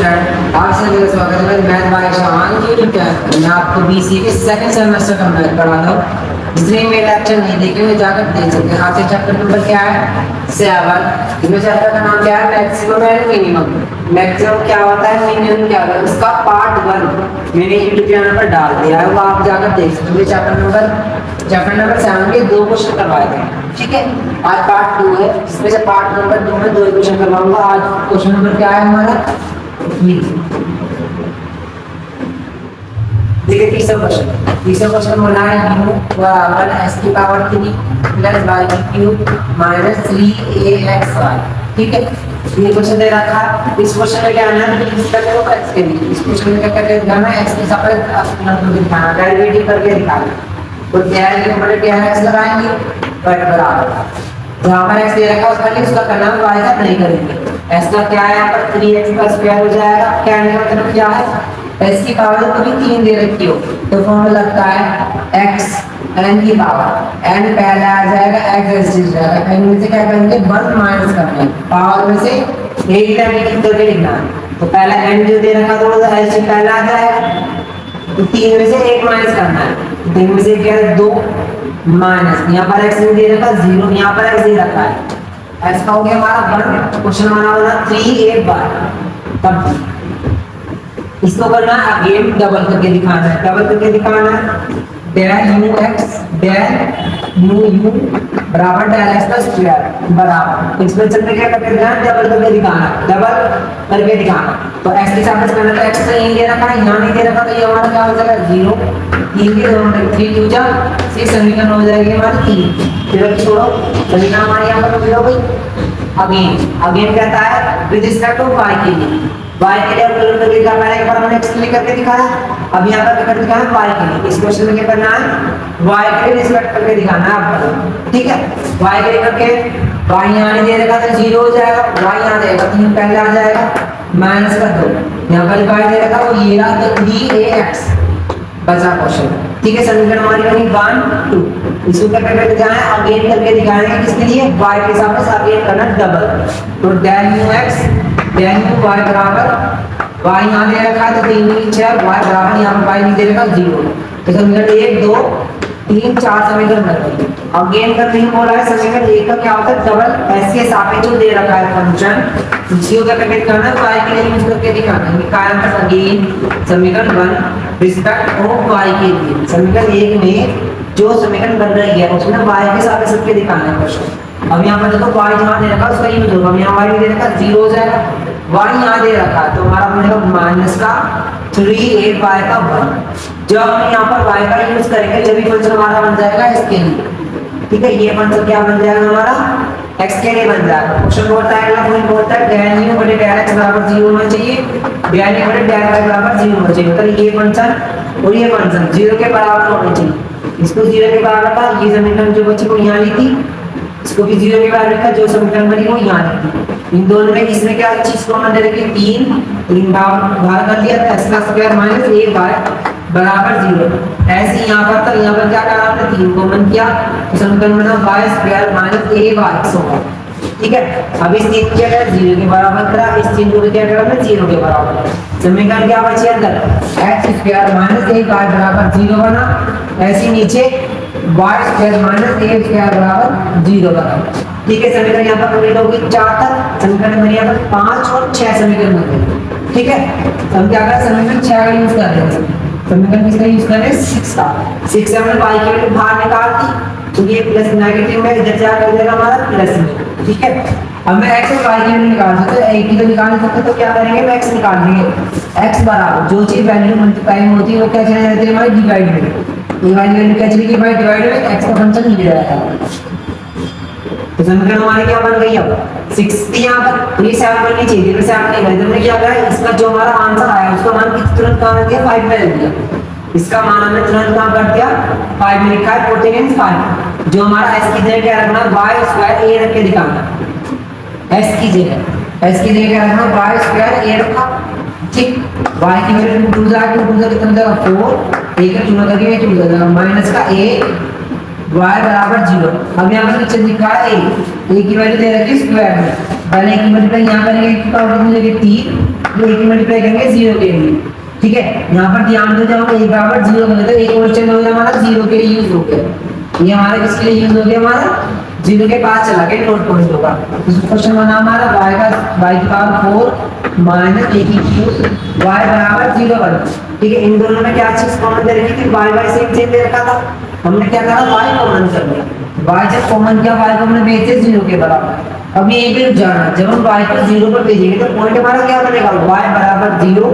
Student, आप सभी का स्वागत है मैथ बाय शान की यूट्यूब चैनल। मैं आपको बीसीए के सेकंड सेमेस्टर का मैथ पढ़ा रहा हूँ। जिसने मेरे लेक्चर नहीं देखे हुए जाकर देख सकते हैं। आज चैप्टर नंबर क्या है? 7। इसमें चैप्टर का नाम क्या है? Maximum and minimum. मैक्सिमम क्या होता है, मिनिमम क्या होता है, उसका पार्ट 1 मैंने यूट्यूब चैनल पर डाल दिया है, वो आप जाकर देख सकते हैं। चैप्टर नंबर 7 के 2 क्वेश्चन करवाए थे, ठीक है। आज पार्ट 2 है, जिसमें से पार्ट नंबर 2 में 2 क्वेश्चन करवाऊंगा। आज क्वेश्चन नंबर क्या है हमारा? देखिए तीसरा क्वेश्चन बोला है u बराबर s की पावर 3 प्लस y की क्यूब माइनस 3axy, ठीक है। ये क्वेश्चन दे रखा है। इस क्वेश्चन में क्या है ना, इसका जो x के लिए इस क्वेश्चन में क्या करके दिखाना है, x की सापेक्ष अपना दिखाना, डेरिवेटिव करके दिखाना। तो क्या है, ये बड़े क्या है, x लगाएंगे y बराबर जहां पर x दे रखा है उसका लिए उसका करना है, y का नहीं करेंगे। s का क्या है, यहाँ पर 3x का स्क्वायर हो जाएगा। क्या है मतलब क्या है, s की पावर कभी 3 दे रखी हो तो फॉर्मूला लगता है x n की पावर n पहले आ जाएगा, x ऐसे जाएगा। n में से क्या करेंगे, 1 माइनस करना है, पावर में से एक टाइम एक करके लिखना है। तो पहला n जो दे रखा तो ऐसे पहले आ जाएगा, तो 3 में से 1 माइनस करना है। 3 में से क्या है, 2 माइनस, यहाँ पर x नहीं दे रखा 0, यहाँ पर x दे रखा है। x का हो गया हमारा 1, क्वेश्चन हमारा होगा 3 एक बार। तब इसको करना अगेन डबल करके दिखाना है, डबल करके दिखाना है। Del u x del u बराबर डेल x का स्क्वायर बराबर, इसमें चलते क्या करके दिखाना, डबल करके दिखाना, डबल करके दिखाना। तो x के साथ करना, तो x तो यहीं दे रखा है, यहाँ नहीं दे रखा, तो ये हमारा क्या हो जाएगा 0। 3 के दोनों 3 यूज से समीकरण हो जाएगी हमारी 3। फिर छोड़ो समीकरण हमारी यहाँ पर हो गई। अगेन कहता है विद रिस्पेक्ट टू y के लिए, y के लिए कैलकुलेट करके दिखा, पहले एक बार हमने x के लिए करके दिखाया, अब यहाँ पर करके दिखाना है y के लिए। इस क्वेश्चन में क्या करना है, y के लिए रिस्पेक्ट करके दिखाना है आपको, ठीक है। y के लिए करके y यहाँ नहीं दे रखा तो 0 हो जाएगा, y यहाँ देगा 3 पहले आ जाएगा, माइनस का 2 यहाँ पर y दे रखा वो ये रहा, तो 3ax बचा क्वेश्चन, ठीक है। समीकरण हमारी बनी 1 2। इसको क्या करके दिखाना है, अगेन करके दिखाएंगे, किसके लिए, y के साथ अगेन करना डबल। तो del u x del u y बराबर y यहाँ दे रखा है तो 3 3 6 y बराबर यहाँ पर y नहीं दे रखा 0। तो समीकरण 1 2 3 4 समीकरण बन गए। अगेन कर नहीं हो रहा है, समीकरण 1 का क्या होता है, डबल s के सापेक्ष जो दे रखा है फंक्शन, इसको क्या करके दिखाना है, y के लिए यूज करके दिखाना है। कारण पर अगेन समीकरण 1 रिस्पेक्ट ऑफ y के लिए, समीकरण 1 में जो समीकरण बन रही है उसमें y के सापेक्ष सबके दिखाना है क्वेश्चन। अब यहाँ पर देखो y जहाँ दे रखा उसका यूज होगा, यहाँ y दे रखा 0 हो जाएगा, y यहाँ दे रखा तो हमारा बनेगा माइनस का 3 8y का 1। जब हम यहाँ पर y का यूज करेंगे जब भी फंक्शन हमारा बन जाएगा इसके लिए, ठीक है। ये फंक्शन क्या बन जाएगा हमारा, x के लिए बन जाएगा। क्वेश्चन बोलता है, अगला पॉइंट बोलता है डेल u बटे डेल x बराबर 0 होना चाहिए, डेल u बटे डेल y बराबर 0 होना चाहिए। मतलब ये फंक्शन और ये फंक्शन 0 के बराबर होना चाहिए। इसको 0 के बराबर था, ये समीकरण जो बच्चे को यहाँ ली थी, इसको भी 0 के बराबर लिखा, जो समीकरण बनी वो यहाँ लिखी। इन दोनों में इसमें क्या चीज कॉमन दे रखी, 3 भाग कर दिया, तो x का स्क्वायर माइनस 1y बराबर 0। ऐसे यहाँ पर तब यहाँ पर क्या करा हमने, 3 कॉमन किया तो समीकरण बना y स्क्वायर माइनस ay होगा, ठीक है। अब इस 3 क्या करा, 0 के बराबर करा, इस 3 को क्या करा हमने, 0 के बराबर। समीकरण क्या बचे अंदर, x स्क्वायर माइनस ay बराबर 0 बना, ऐसे नीचे y square minus a square बराबर 0 बना, ठीक है। समीकरण यहाँ पर कंप्लीट हो गई 4 तक। समीकरण बने यहाँ पर 5 और 6 समीकरण बन गए, ठीक है। तो हम क्या करें, समीकरण 6 का यूज कर रहे हैं, समीकरण किसका यूज कर रहे हैं, 6 का। 6 से हमने y की वैल्यू बाहर निकाल दी, तो ये प्लस नेगेटिव में इधर जा कर देगा हमारा प्लस में, ठीक है। अब मैं x और y की वैल्यू निकाल सकते हैं, एक ही तो निकाल सकते तो क्या करेंगे, मैं x निकाल लेंगे। x बराबर जो चीज वैल्यू मल्टीप्लाई होती है वो क्या चली जाती है हमारी डिवाइड में, ये वाली वैल्यू क्या चली गई भाई डिवाइड में, x का फंक्शन नहीं दे रहा था। तो समीकरण हमारी क्या बन गई, अब 60 यहाँ पर, ये 7 बननी चाहिए, 7 नहीं बनी, हमने क्या करा, इसका जो हमारा आंसर आया उसका मान तुरंत कहाँ दिया, 5 में रख दिया। इसका मान हमने तुरंत कहाँ कर दिया, 5 में लिखा है, 14 जो हमारा s की जगह क्या रखना, y स्क्वायर a रख के दिखाना, s की जगह क्या रखना, y स्क्वायर a रखा, ठीक। y की वैल्यू 2 कितना जाएगा 4, a का चुना करके 2 जाएगा, माइनस का a y बराबर 0। अब यहाँ पर नीचे लिखा है a की वैल्यू दे रखी है स्क्वायर में, पहले a की मल्टीप्लाई यहाँ करेंगे, a की पावर मिलेगी 3, तो a की मल्टीप्लाई करेंगे 0 के लिए, ठीक है। यहाँ पर ध्यान दो, जब a बराबर 0 करेंगे तो एक क्वेश्चन हो गया हमारा 0 के लिए यूज हो गया, ये हमारे किसके लिए यूज हो गया, हमारा 0 के पास चला गया, नोट पॉइंट होगा। तो क्वेश्चन बना हमारा y की पावर 4 माइनस a की क्यूब y बराबर 0 बना, ठीक है। इन दोनों में क्या चीज कॉमन दे रखी थी, y सेम सेम दे रखा था, हमने क्या करा y कॉमन कर दिया, y जब कॉमन किया y को हमने भेज दिया 0 के बराबर। अब ये भी जाना, जब हम y को 0 पर भेजेंगे तो पॉइंट हमारा क्या बनेगा, y बराबर 0,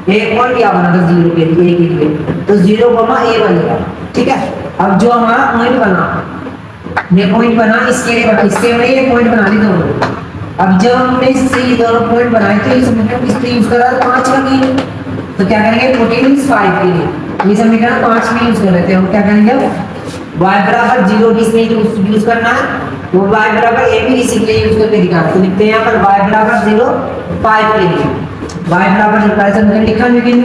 एक पॉइंट क्या बनेगा 0 के लिए, a के लिए, तो 0, a बनेगा, ठीक है। अब जो हमारा पॉइंट बना, ये पॉइंट बना, इसके लिए बना, इससे हमने ये पॉइंट बना ली दोनों। अब जब हमने इससे ये दोनों पॉइंट बनाए तो इस समीकरण इसलिए यूज करा 5 का लिए, तो क्या करेंगे 14 is 5 के लिए, ये समीकरण 5 में यूज कर लेते हैं। हम क्या करेंगे, y बराबर 0 किसमें यूज करना है, वो y बराबर a भी इसी के लिए यूज करके दिखाना, तो लिखते हैं यहाँ पर y बराबर 0 5 के लिए, y बराबर कंपैरिजन में लिखा लेकिन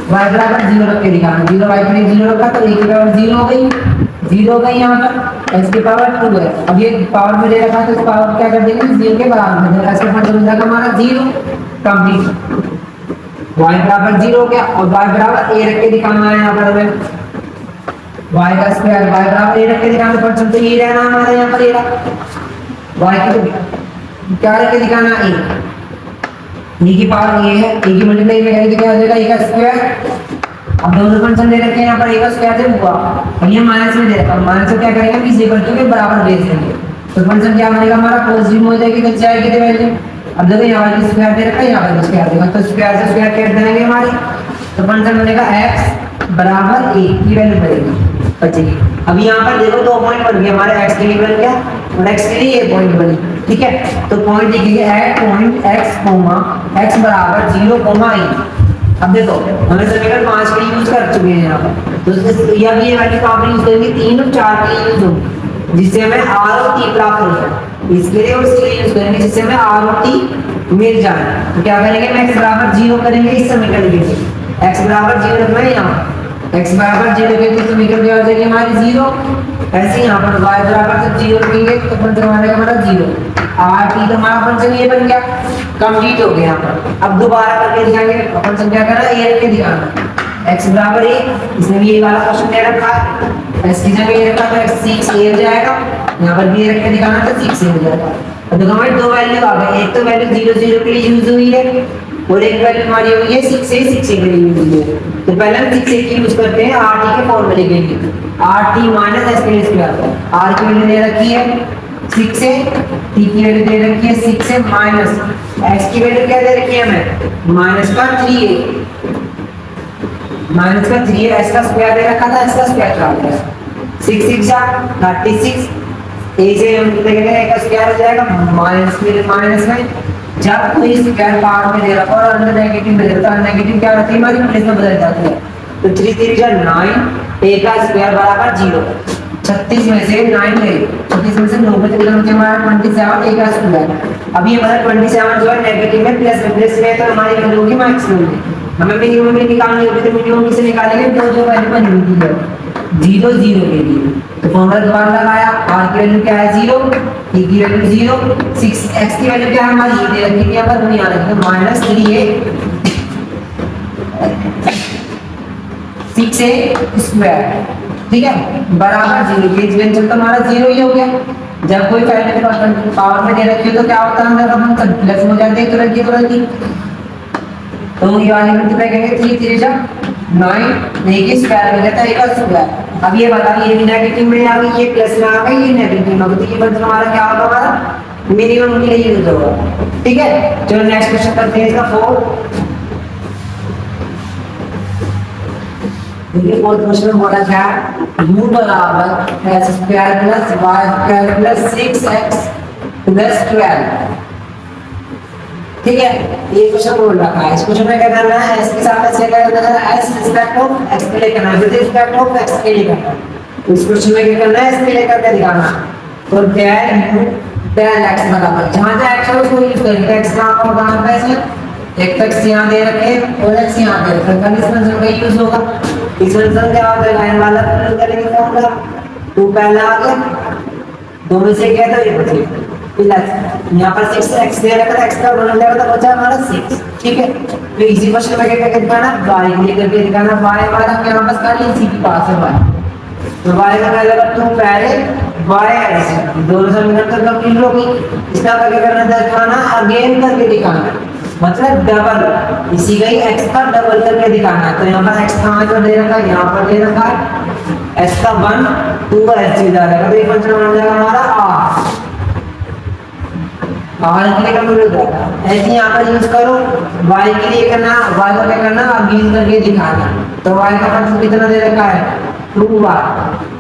y बराबर 0 रख के दिखाना, 0 y के लिए 0 रखा तो a की पावर 0 हो गई, 0 हो गई यहाँ पर, s की पावर 2 है। अब ये पावर में दे रखा है तो इस पावर क्या कर देंगे 0 के बराबर में, s का फंक्शन हो जाएगा हमारा 0 कंप्लीट, y बराबर 0 हो गया, और y बराबर a रख के दिखाना है यहाँ पर हमें, y का स्क्वायर y बराबर a रख के दिखाना, फंक्शन तो ये रहना हमारा यहाँ पर, ये रहा y की क्या रख के दिखाना a, e की पावर a है, a की मल्टीप्लाई में करेंगे तो क्या हो जाएगा a का स्क्वायर। अब दोनों फंक्शन दे रखे हैं यहाँ पर, a का स्क्वायर से हुआ और ये माइनस में दे रखा है, माइनस को क्या करेंगे इस इक्वल टू के बराबर भेज देंगे, तो फंक्शन क्या बनेगा हमारा पॉजिटिव हो जाएगी, तो जाएगी तो वैल्यू। अब देखो यहाँ पर स्क्वायर दे रखा है, यहाँ पर स्क्वायर देगा, तो स्क्वायर से स्क्वायर कैट देंगे हमारे, तो फंक्शन बनेगा x बराबर a की वैल्यू बनेगी बचेगी। अब यहाँ पर देखो 2 पॉइंट बन गए हमारे, x के लिए बन गया और x के लिए 1 पॉइंट बनी, ठीक है। तो पॉइंट लिखेंगे एट पॉइंट x x बराबर 0 a। अब देखो हमें समीकरण 5 के लिए यूज कर चुके हैं यहाँ पर, तो ये वैल्यू कहाँ पर यूज करेंगे 3 और 4 के लिए यूज होगी, जिससे हमें r और t प्राप्त हो जाए, इसके लिए और इसके लिए यूज करेंगे जिससे हमें r और t मिल जाए। तो क्या करेंगे, x बराबर 0 करेंगे इस समीकरण के लिए, x बराबर 0 रखना है यहाँ, x बराबर 0 के लिए समीकरण क्या हो जाएगी हमारी 0, ऐसे यहाँ पर y बराबर जब 0 रखेंगे तो फंक्शन हमारा 0, r t हमारा फंक्शन ये बन गया, कंप्लीट हो गया यहाँ पर। अब दोबारा करके दिखाएंगे, फंक्शन क्या करना है, a रख के दिखाना, x बराबर a, इसमें भी ये वाला क्वेश्चन दे रखा है, s की जगह ये रखा तो x 6a हो जाएगा, यहाँ पर भी रख के दिखाना तो 6a हो जाएगा। अब देखो हमारे 2 वैल्यू आ गए, एक तो वैल्यू 0 0 के लिए यूज हुई है और एक वैल्यू हमारी हुई है 6a 6a के लिए यूज हुई है। तो पहले हम 6a की यूज करते हैं rt के फॉर्मूले के लिए, rt माइनस s के स्क्वायर, r की वैल्यू दे रखी है 6a, t की वैल्यू दे रखी है 6a माइनस x की वैल्यू क्या दे रखी है हमें माइनस का 3a, माइनस का 3a, s का स्क्वायर दे रखा था, s का स्क्वायर आ गया 6 6 36, a से हम लिखेंगे a का स्क्वायर हो जाएगा माइनस में, जब कोई स्क्वायर पावर में दे रखा और अंदर नेगेटिव में दे रखा है, नेगेटिव क्या रहती है हमारी प्लेस में बदल जाती है, तो 3 3 9, a का स्क्वायर बराबर 0, 36 में से 9 ले, 36 में से 9 बच गया मुझे हमारा 27 a का स्क्वायर। अब ये हमारा 27 जो है नेगेटिव में प्लस में तो हमारी वैल्यू होगी मैक्सिमम में, हमें मिनिमम में निकालनी होगी, तो मिनिमम किसे निकालेंगे, तो जो वैल्यू बनी हुई है 0 0 के लिए, तो फॉर्मूला दोबारा लगाया, r की वैल्यू क्या है 0, t की वैल्यू 0, 6 x की वैल्यू क्या है हमारी ये दे रखी है, यहाँ पर हम यहाँ रखेंगे माइनस 3a 6a स्क्वायर, ठीक है, बराबर 0 के व्यंजक तो हमारा 0 ही हो गया। जब कोई पहले पावर में दे रखी हो तो क्या होता है अंदर हम प्लस हो जाते हैं तुरंत की, तो ये वाली मल्टीप्लाई करेंगे 3 3 जा 9, a के स्क्वायर में रहता है a का स्क्वायर। अब ये बताइए ये भी नेगेटिव में आ गई, ये प्लस में आ गई, ये नेगेटिव में आ गई, तो ये मतलब हमारा क्या होगा, हमारा मिनिमम के लिए यूज होगा, ठीक है। चलो नेक्स्ट क्वेश्चन करते हैं इसका 4। देखिए फोर्थ क्वेश्चन में बोला क्या है, u बराबर s square plus y square plus 6x plus 12, ठीक है, ये क्वेश्चन बोल रखा है। इस क्वेश्चन में क्या करना है, s के साथ s क्या करना है, s रिस्पेक्ट ऑफ x के लिए करना है, विद रिस्पेक्ट ऑफ x के लिए करना है। इस क्वेश्चन में क्या करना है, s के लिए करके दिखाना, तो tan u tan x बराबर जहां जहां x है उसको यूज करेंगे, x का आपको बनाना है इसमें एक x यहां दे रखे और x यहां दे रखे, कंडीशनल का यूज होगा। इस फंक्शन क्या होता है, लाइन वाला फंक्शन करेंगे फॉर्मूला 2 पहला आ गया, 2 में से क्या था ये बचे प्लस यहाँ पर 6x दे रखा था, x का गुणन दिया था, बचा हमारा 6। ठीक है, तो इसी क्वेश्चन में क्या दिखाना, y के लिए करके दिखाना। y हमारा क्या बस खाली इसी के पास है y, तो y का क्या लगा 2 पहले y ऐसे दोनों समीकरण तक कंप्लीट हो गई। इसका क्या करना है, दिखाना अगेन करके दिखाना, मतलब डबल, इसी का ही x का डबल करके दिखाना। तो यहाँ पर x कहाँ पर दे रखा है, यहाँ पर दे रखा है, s का 1 2 का s सीधा रहेगा, तो ये फंक्शन बन जाएगा हमारा r के लिए कंप्लीट हो जाएगा। ऐसे यहाँ पर यूज करो, y के लिए करना, y को क्या करना अगेन करके दिखाना। तो y का फंक्शन कितना दे रखा है 2y,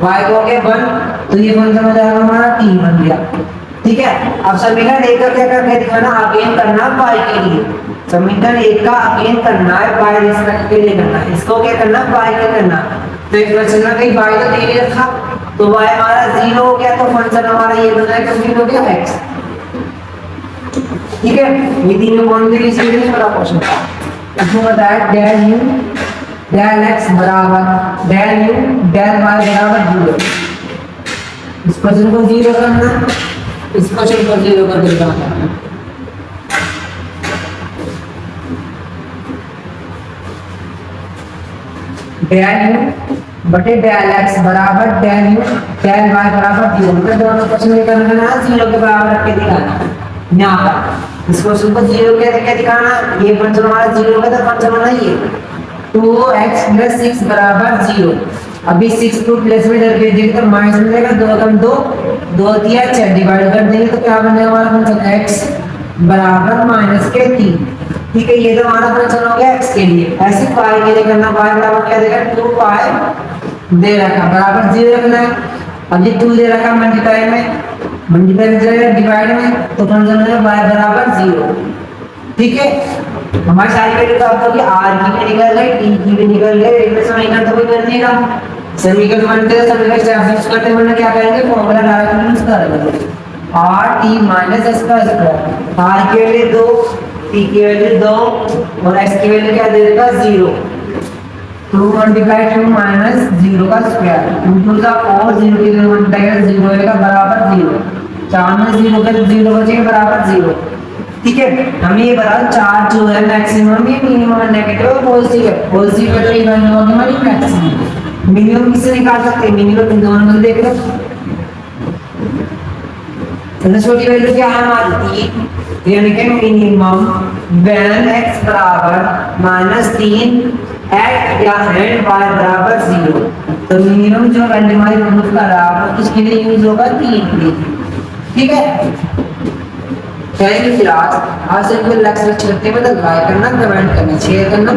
y को हो गया 1, तो ये फंक्शन हो जाएगा हमारा t बन गया। ठीक है, अब समीकरण 1 का क्या करके दिखाना, अगेन करना y के लिए। समीकरण 1 का अगेन करना है y रिस्पेक्ट के लिए करना है, इसको क्या करना y के करना। तो एक क्वेश्चन में कहीं y तो दे नहीं रखा, तो y हमारा 0 हो गया, तो फंक्शन हमारा ये बन जाएगा कंप्लीट हो गया x। ठीक है, ये तीनों बाउंड्री सीरीज वाला क्वेश्चन था। इसमें बताया डेल u डेल x बराबर डेल u डेल y बराबर 0। इस क्वेश्चन को 0 करना, इस क्वेश्चन को 0 कर देना है। डेल u बटे डेल x बराबर डेल u डेल y बराबर 0। मतलब दोनों क्वेश्चन में करना है 0 के बराबर रख के दिखाना। यहाँ पर इस क्वेश्चन को 0 के दिखाना, ये फंक्शन हमारा 0 का, तो फंक्शन बना ये 2x + 6 बराबर 0। अभी 6 को प्लस में करके देंगे तो माइनस में जाएगा, 2 कम 2 2 दिया 4 डिवाइड कर देंगे तो क्या बनेगा हमारा फंक्शन x बराबर -3। ठीक है, ये तो हमारा फंक्शन हो गया x के लिए। ऐसे y के लिए करना, y बराबर क्या देगा 2y दे रखा बराबर 0 रखना है। अब ये 2 दे रखा मल्टीप्लाई में, मल्टीप्लाई में जाएगा डिवाइड में, तो फंक्शन है y बराबर 0। ठीक है, हमारी सारी वैल्यू प्राप्त होगी, r की भी निकल गई, t की भी निकल गई। एक समीकरण तो कोई करने का समीकरण बनते हैं, समीकरण सब्स्टिट्यूट करते हैं, वरना क्या करेंगे फॉर्मूला डायरेक्ट यूज करेंगे r t - s का स्क्वायर। r के लिए 2, t की वैल्यू 2 और s की वैल्यू क्या दे देगा 0। 2 × 2 -0 का स्क्वायर, 2 2 का 4, 0 की वैल्यू मल्टीप्लाई 0 होएगा बराबर 0। 4 में 0 का 0 बचेगा बराबर 0। ठीक है, हमें ये बता 4 जो है मैक्सिमम है, मिनिमम है, नेगेटिव और पॉजिटिव है। पॉजिटिव है तो ये वैल्यू होगी हमारी मैक्सिमम। मिनिमम किससे निकाल सकते हैं, मिनिमम इन दोनों में देख लो। सबसे छोटी वैल्यू क्या है हमारी 3, यानी कि मिनिमम व्हेन x बराबर -3 एट या एंड y बराबर 0। तो मिनिमम जो वैल्यू हमारी प्रूफ कर रहा है वो किसके लिए यूज होगा 3 के लिए। ठीक है, थैंक यू। आज से लेक्चर छोटे में लाइक करना, कमेंट करना, शेयर करना।